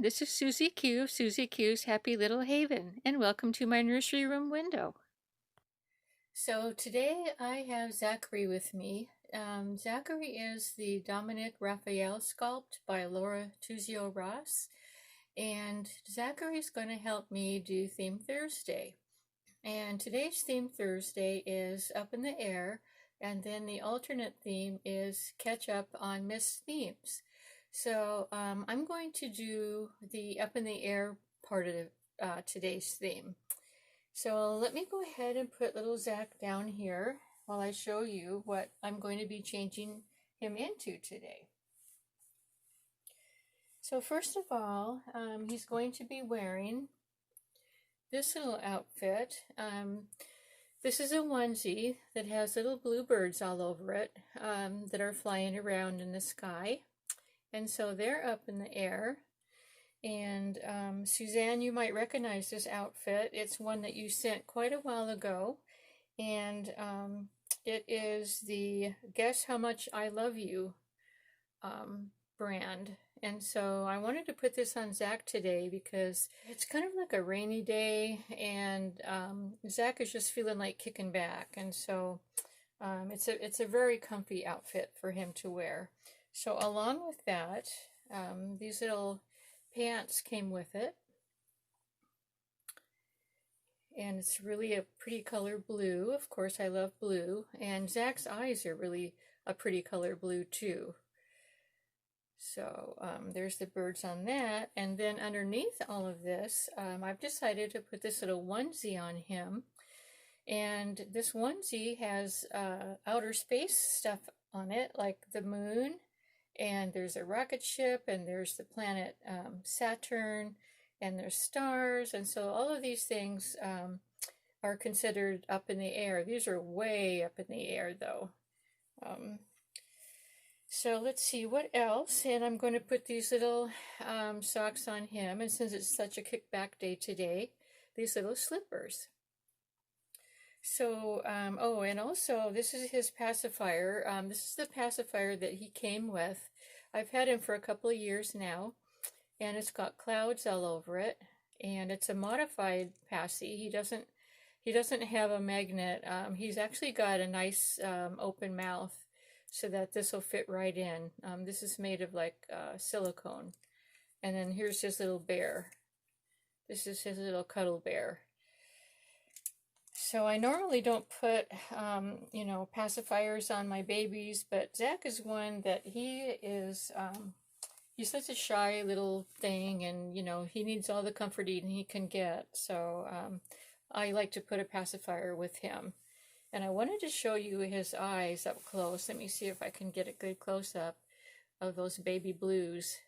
this is Susie Q of Susie Q's Happy Little Haven, and welcome to my nursery room window. So today I have Zachary with me. Zachary is the Dominic Rafael Sculpt by Tuzio Ross, and Zachary is going to help me do Theme Thursday. And today's Theme Thursday is Up in the Air, and then the alternate theme is Catch Up on Missed Themes. So I'm going to do the Up in the Air part of today's theme. So let me go ahead and put little Zach down here while I show you what I'm going to be changing him into today. So first of all, he's going to be wearing this little outfit. This is a onesie that has little blue birds all over it that are flying around in the sky. And so they're up in the air. And Suzanne, you might recognize this outfit. It's one that you sent quite a while ago. And it is the Guess How Much I Love You brand. And so I wanted to put this on Zach today because it's kind of like a rainy day, and Zach is just feeling like kicking back. And so it's a very comfy outfit for him to wear. So along with that, these little pants came with it. And it's really a pretty color blue. Of course, I love blue. And Zach's eyes are really a pretty color blue too. So there's the birds on that. And then underneath all of this, I've decided to put this little onesie on him. And this onesie has outer space stuff on it, like the moon. And there's a rocket ship, and there's the planet Saturn, and there's stars. And so all of these things are considered up in the air. These are way up in the air, though. So let's see what else. And I'm going to put these little socks on him. And since it's such a kickback day today, these little slippers. So, oh, and also this is his pacifier. This is the pacifier that he came with. I've had him for a couple of years now, and it's got clouds all over it. And it's a modified passy. He doesn't have a magnet. He's actually got a nice open mouth, so that this will fit right in. This is made of like silicone. And then here's his little bear. This is his little cuddle bear. So I normally don't put, pacifiers on my babies, but Zach is one that he's such a shy little thing, and, he needs all the comforting he can get. So I like to put a pacifier with him. And I wanted to show you his eyes up close. Let me see if I can get a good close-up of those baby blues.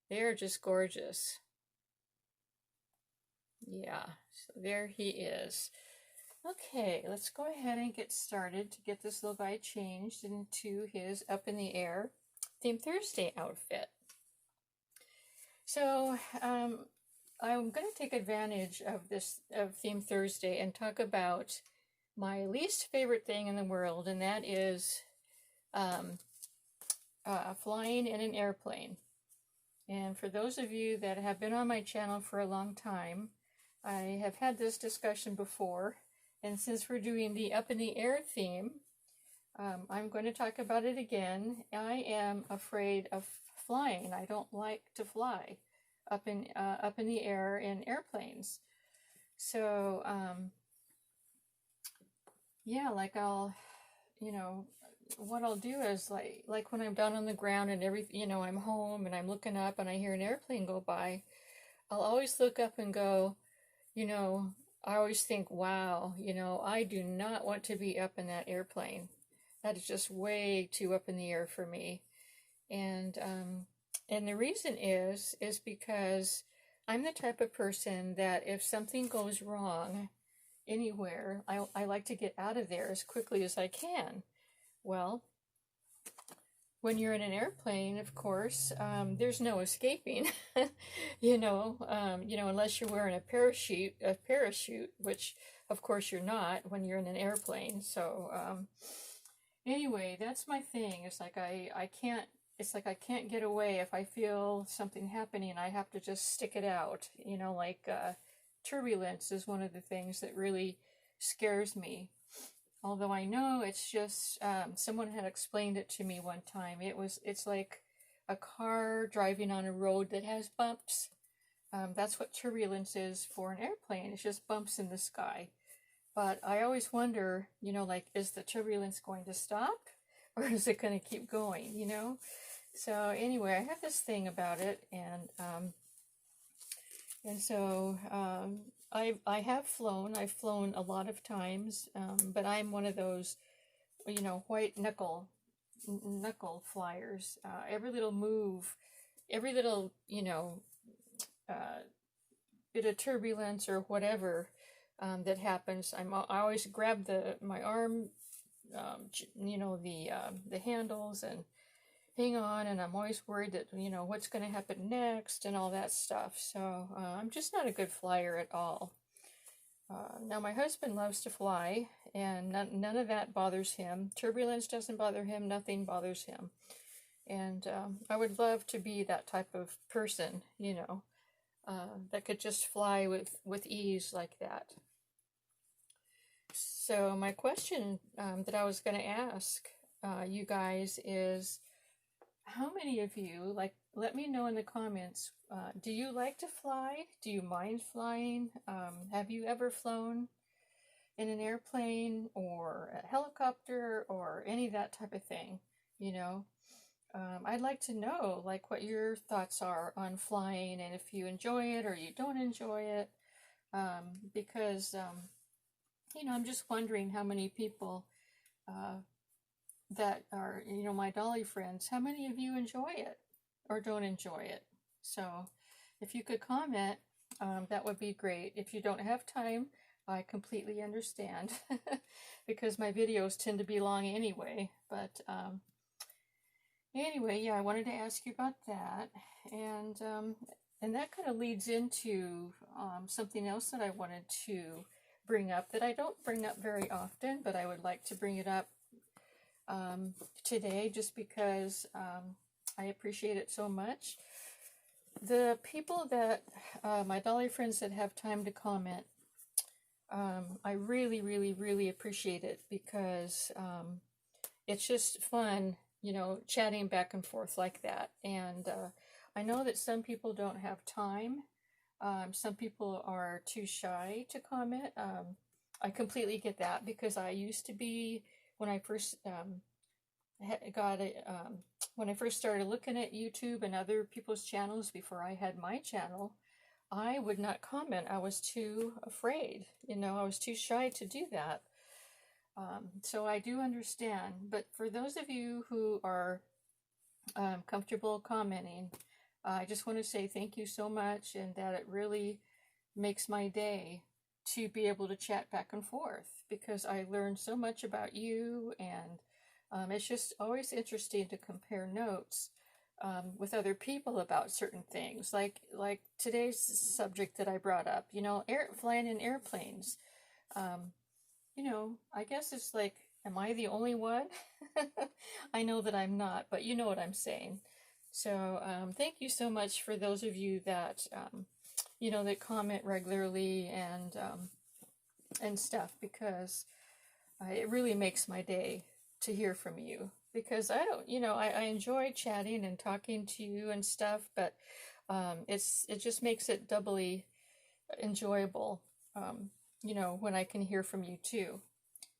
They're just gorgeous. Yeah, so there he is. Okay, let's go ahead and get started to get this little guy changed into his Up in the Air Theme Thursday outfit. So I'm going to take advantage of Theme Thursday and talk about my least favorite thing in the world, and that is flying in an airplane. And for those of you that have been on my channel for a long time, I have had this discussion before. And since we're doing the Up in the Air theme, I'm going to talk about it again. I am afraid of flying. I don't like to fly up in the air in airplanes. So, yeah, like what I'll do is like when I'm down on the ground and everything, I'm home and I'm looking up and I hear an airplane go by, I'll always look up and go, I always think, wow, I do not want to be up in that airplane. That is just way too up in the air for me. And the reason is because I'm the type of person that if something goes wrong anywhere, I like to get out of there as quickly as I can. Well, when you're in an airplane, of course, there's no escaping, unless you're wearing a parachute, which of course you're not when you're in an airplane. So anyway, that's my thing. It's like I can't it's like I can't get away. If I feel something happening, I have to just stick it out. You know, like turbulence is one of the things that really scares me. Although I know it's just, someone had explained it to me one time. It's like a car driving on a road that has bumps. That's what turbulence is for an airplane. It's just bumps in the sky. But I always wonder, you know, like, is the turbulence going to stop? Or is it going to keep going, you know? So anyway, I have this thing about it, and so I have flown. I've flown a lot of times, but I'm one of those, you know, white knuckle flyers. Every little move, every little, you know, bit of turbulence or whatever that happens, I always grab my arm, you know, the handles, and hang on, and I'm always worried that, you know, what's going to happen next and all that stuff. So I'm just not a good flyer at all. Now my husband loves to fly, and none of that bothers him. Turbulence doesn't bother him. Nothing bothers him. And I would love to be that type of person, you know, that could just fly with ease like that. So my question that I was going to ask you guys is, how many of you, like, let me know in the comments, do you like to fly? Do you mind flying? Have you ever flown in an airplane or a helicopter or any of that type of thing? You know, I'd like to know, like, what your thoughts are on flying, and if you enjoy it or you don't enjoy it, because, you know, I'm just wondering how many people that are, you know, my dolly friends, how many of you enjoy it or don't enjoy it? So if you could comment, that would be great. If you don't have time, I completely understand because my videos tend to be long anyway. But anyway, yeah, I wanted to ask you about that, and that kind of leads into something else that I wanted to bring up that I don't bring up very often, but I would like to bring it up today, just because I appreciate it so much. The people that, my dolly friends that have time to comment, I really, really, really appreciate it, because it's just fun, you know, chatting back and forth like that. And I know that some people don't have time. Some people are too shy to comment. I completely get that, because I used to be, when I first when I first started looking at YouTube and other people's channels before I had my channel, I would not comment. I was too afraid, you know, I was too shy to do that. So I do understand, but for those of you who are comfortable commenting, I just want to say thank you so much, and that it really makes my day to be able to chat back and forth, because I learned so much about you, and it's just always interesting to compare notes with other people about certain things, like today's subject that I brought up, you know, flying in airplanes. You know, I guess it's like, am I the only one? I know that I'm not, but you know what I'm saying. So thank you so much for those of you that, you know, that comment regularly and stuff, because it really makes my day to hear from you, because I don't, you know, I enjoy chatting and talking to you and stuff, but it just makes it doubly enjoyable, you know, when I can hear from you too.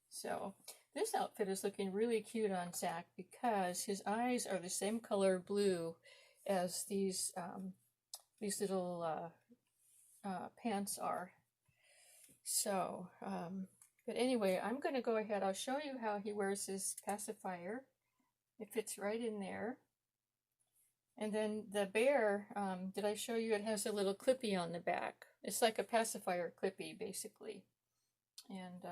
So this outfit is looking really cute on Zach, because his eyes are the same color blue as these little pants are. So, but anyway, I'm going to go ahead. I'll show you how he wears his pacifier. It fits right in there. And then the bear, did I show you? It has a little clippy on the back. It's like a pacifier clippy, basically. And,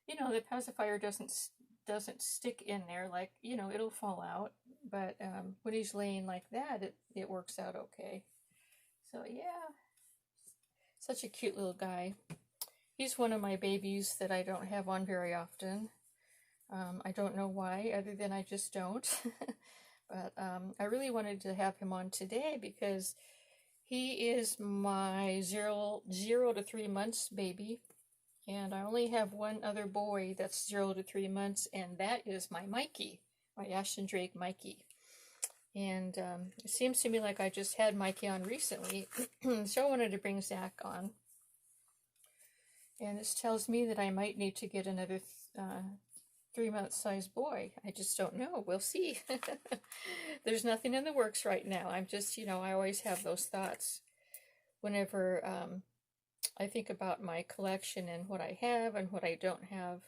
you know, the pacifier doesn't stick in there, like, you know, it'll fall out. But when he's laying like that, it works out okay. So, yeah. Such a cute little guy. He's one of my babies that I don't have on very often. I don't know why, other than I just don't. But I really wanted to have him on today because he is my 0 to 3 months baby. And I only have one other boy that's 0 to 3 months, and that is my Mikey, my Ashton Drake Mikey. And it seems to me like I just had Mikey on recently, so I wanted to bring Zach on. And this tells me that I might need to get another 3-month size boy. I just don't know. We'll see. There's nothing in the works right now. I'm just, I always have those thoughts whenever I think about my collection and what I have and what I don't have.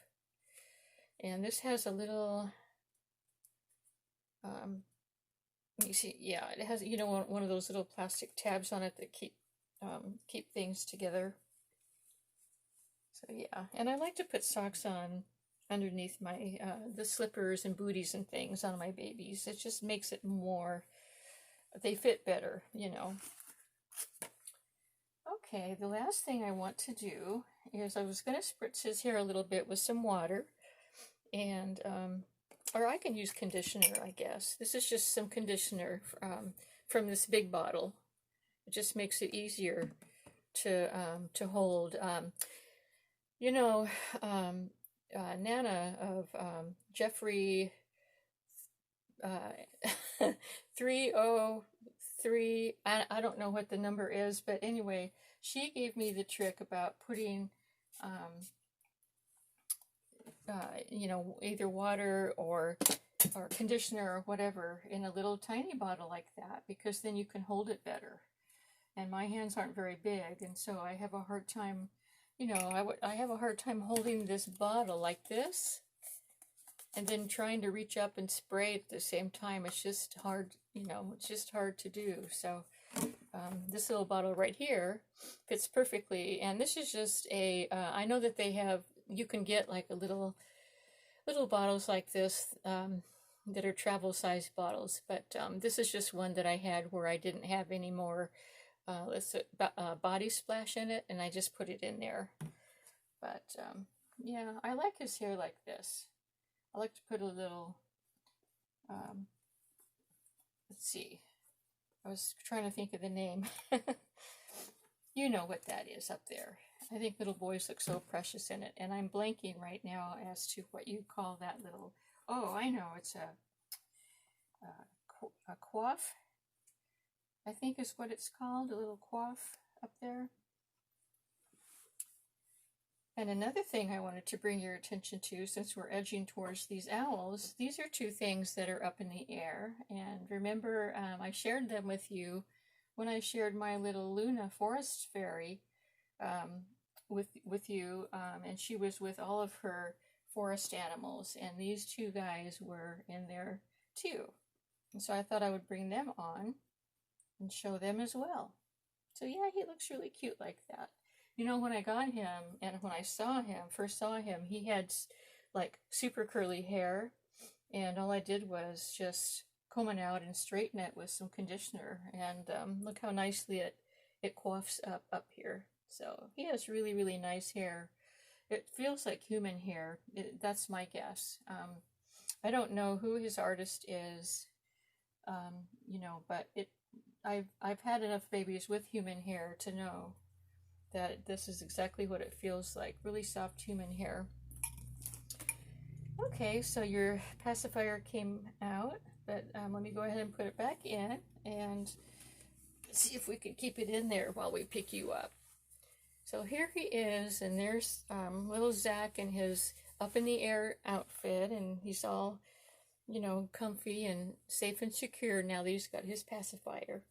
And this has a little, let me see, yeah, it has, one of those little plastic tabs on it that keep things together. So yeah, and I like to put socks on underneath my, the slippers and booties and things on my babies. It just makes it more, they fit better, Okay, the last thing I want to do is I was going to spritz his hair a little bit with some water, and, or I can use conditioner, I guess. This is just some conditioner from this big bottle. It just makes it easier to hold. Nana of Jeffrey 303, I don't know what the number is, but anyway, she gave me the trick about putting either water or conditioner or whatever in a little tiny bottle like that, because then you can hold it better. And my hands aren't very big, and so I have a hard time, I have a hard time holding this bottle like this and then trying to reach up and spray at the same time. It's just hard, it's just hard to do. So this little bottle right here fits perfectly. And this is just a, I know that they have, you can get like a little bottles like this that are travel size bottles. But this is just one that I had where I didn't have any more body splash in it, and I just put it in there. But yeah, I like his hair like this. I like to put a little, let's see, I was trying to think of the name. You know what that is up there. I think little boys look so precious in it, and I'm blanking right now as to what you call that little, oh, I know, it's a coif, I think is what it's called, a little coif up there. And another thing I wanted to bring your attention to, since we're edging towards these owls, these are two things that are up in the air. And remember, I shared them with you when I shared my little Luna forest fairy with you, and she was with all of her forest animals, and these two guys were in there too. And so I thought I would bring them on and show them as well. So yeah, he looks really cute like that. When I got him and when I first saw him, he had like super curly hair, and all I did was just comb it out and straighten it with some conditioner, and look how nicely it coifs up here. So he has really, really nice hair. It feels like human hair. That's my guess. I don't know who his artist is, but I've had enough babies with human hair to know that this is exactly what it feels like. Really soft human hair. Okay, so your pacifier came out, but let me go ahead and put it back in and see if we can keep it in there while we pick you up. So here he is, and there's little Zach in his up in the air outfit, and he's all, comfy and safe and secure now that he's got his pacifier.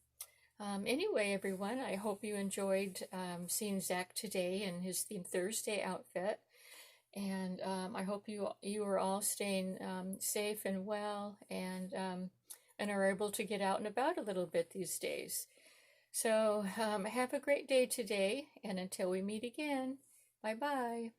Anyway, everyone, I hope you enjoyed seeing Zach today in his Theme Thursday outfit, and I hope you are all staying safe and well, and are able to get out and about a little bit these days. So have a great day today, and until we meet again, bye-bye.